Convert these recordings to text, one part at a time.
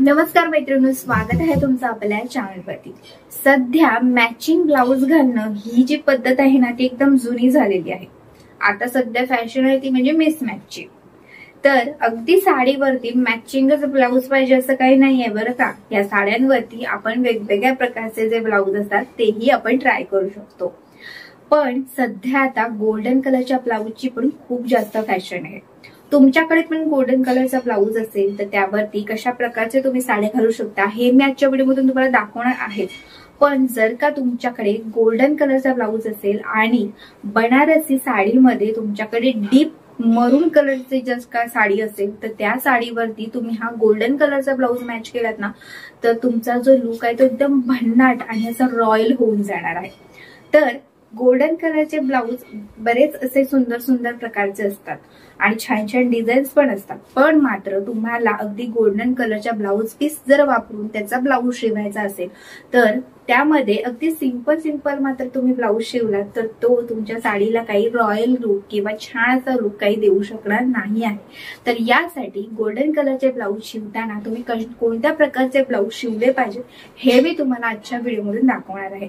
नमस्कार मैत्रिणी, स्वागत आहे तुमचं आपल्या चॅनलवरती। सध्या मॅचिंग ब्लाउज घालणं ही जी पद्धत आहे ना ती एकदम जुनी झालेली आहे। आता सध्या फॅशन आहे ती म्हणजे मिसमॅचची। तर अगदी साडीवरती मॅचिंगच ब्लाउज पाहिजे असं काही नाहीये बरं का। या साड्यांवरती आपण वेगवेगळ्या प्रकारचे जे ब्लाउज असतात तेही आपण ट्राय करू शकतो। पण सध्या आता गोल्डन कलरच्या ब्लाउजची पण खूप जास्त फॅशन आहे। तुमच्याकडे पण गोल्डन कलरचा ब्लाउज असेल तर त्यावरती कशा प्रकारचे तुम्ही साडी घालू शकता हे मी आजच्या व्हिडिओमधून तुम्हाला दाखवणार आहे। पण जर का तुमच्याकडे गोल्डन कलरचा ब्लाउज असेल आणि बनारसी साडीमध्ये तुमच्याकडे डीप मरून कलरची जर का साडी असेल तर त्या साडीवरती तुम्ही हा गोल्डन कलरचा ब्लाउज मॅच केलात ना तर तुमचा जो लुक आहे तो एकदम भन्नाट आणि असा रॉयल होऊन जाणार आहे। तर गोल्डन कलरचे ब्लाउज बरेच असे सुंदर सुंदर प्रकारचे असतात आणि छान छान डिझाईन्स पण असतात। पण मात्र तुम्हाला अगदी गोल्डन कलरच्या ब्लाउज पीस जर वापरून त्याचा ब्लाउज शिवायचा असेल तर त्यामध्ये अगदी सिंपल मात्र तुम्ही ब्लाउज शिवलात तर तो तुमच्या साडीला काही रॉयल लुक किंवा छान असा लुक काही देऊ शकणार नाही आहे। तर यासाठी गोल्डन कलरचे ब्लाउज शिवताना तुम्ही कोणत्या प्रकारचे ब्लाउज शिवले पाहिजे हे मी तुम्हाला आजच्या व्हिडिओमधून दाखवणार आहे।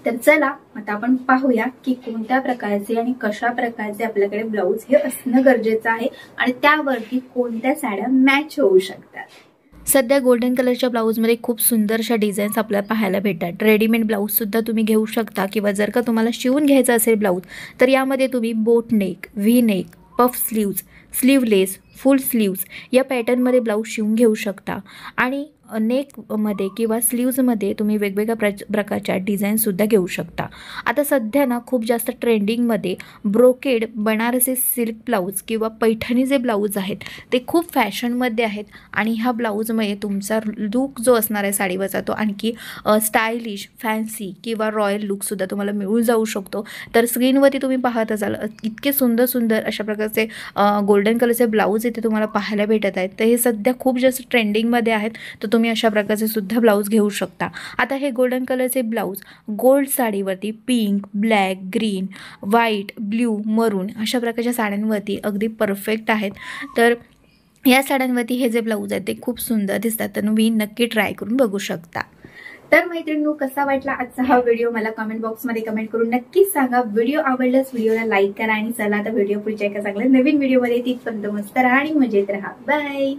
तर चला आता आपण पाहूया की कोणत्या प्रकारचे आणि कशा प्रकारचे आपल्याकडे ब्लाउज हे असणं गरजेचं आहे आणि त्यावरती कोणत्या साड्या मॅच होऊ शकतात। सध्या गोल्डन कलरच्या ब्लाउजमध्ये खूप सुंदर अशा डिझाईन्स आपल्याला पाहायला भेटतात। रेडीमेड ब्लाउज सुद्धा तुम्ही घेऊ शकता किंवा जर का तुम्हाला शिवून घ्यायचा असेल ब्लाउज तर यामध्ये तुम्ही बोट neck, V neck, puff sleeves, sleeveless, फुल स्लीव्ज या पॅटर्नमध्ये ब्लाउज शिवून घेऊ शकता आणि नेकमध्ये किंवा स्लीव्जमध्ये तुम्ही वेगवेगळ्या प्रकारच्या डिझाईनसुद्धा घेऊ शकता। आता सध्या ना खूप जास्त ट्रेंडिंगमध्ये ब्रोकेड बनारसी सिल्क ब्लाउज किंवा पैठणी जे ब्लाउज आहेत ते खूप फॅशनमध्ये आहेत आणि ह्या ब्लाउजमध्ये तुमचा लुक जो असणार आहे साडीवरचा तो आणखी स्टायलिश, फॅन्सी किंवा रॉयल लुकसुद्धा तुम्हाला मिळून जाऊ शकतो। तर स्क्रीनवरती तुम्ही पाहत असाल इतके सुंदर सुंदर अशा प्रकारचे गोल्डन कलरचे ब्लाउज इथे तुम्हाला पाहायला भेटत आहेत। तर हे सध्या खूप जास्त ट्रेंडिंगमध्ये आहेत, तर तुम्ही अशा प्रकारचे सुद्धा ब्लाउज घेऊ शकता। आता हे गोल्डन कलरचे ब्लाउज गोल्ड साडीवरती pink, black, green, white, blue, maroon अशा प्रकारच्या साड्यांवरती अगदी परफेक्ट आहेत। तर या साड्यांवरती हे जे ब्लाउज आहेत ते खूप सुंदर दिसतात, तर तुम्ही नक्की ट्राय करून बघू शकता। तर मैत्रिणींनो, कसा वाटला आजचा हा व्हिडिओ मला कमेंट बॉक्समध्ये कमेंट करून नक्कीच सांगा। व्हिडिओ आवडल्यास व्हिडिओला लाईक करा आणि चला आता व्हिडिओ पुढच्या एका चांगल्या नवीन व्हिडिओमध्ये तिथपर्यंत मस्त राहा आणि मजेत राहा। बाय।